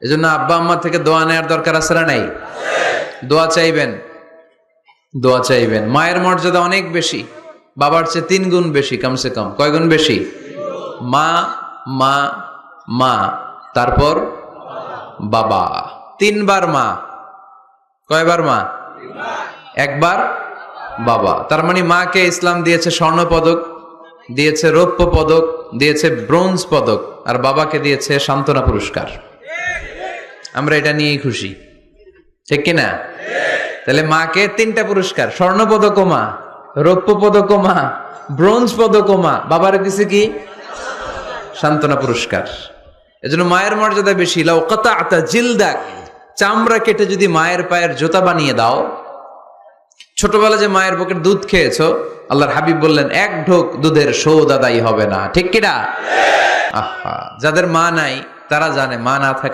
এজন্য আব্বা আম্মা থেকে দোয়া নেওয়ার দরকার আছে না নাই? দোয়া চাইবেন, দোয়া চাইবেন। মায়ের মর্যাদা অনেক বেশি, বাবার চেয়ে 3 গুণ বেশি, কমসে কম। কয় গুণ বেশি? মা মা মা, তারপর বাবা। 3 বার মা। কয়বার মা? 1 বার বাবা। তার মানে মাকে ইসলাম দিয়েছে স্বর্ণ পদক, দিয়েছে রৌপ্য পদক, দিয়েছে ব্রোঞ্জ পদক, আর বাবাকে দিয়েছে সান্ত্বনা পুরস্কার। আমরা এটা নিয়েই খুশি, ঠিক কিনা? তাহলে মাকে 3টা পুরস্কার, স্বর্ণ পদকও মা, রৌপ্য পদকও মা, ব্রোঞ্জ পদকও মা, বাবারে দিছে কি? সান্ত্বনা পুরস্কার। এজন্য মায়ের মর্যাদা বেশি। লাউ কাতাআতা জিলদাক, চামড়া কেটে যদি মায়ের পায়ের জুতা বানিয়ে দাও। ছোটবেলা যে মায়ের বুকের দুধ খেয়েছো, আল্লাহর হাবিব বললেন 1 ঢোক দুধের শোধ আদায় হবে না, ঠিক কিনা? আহা, যাদের মা নাই তারা জানে মা না থাকা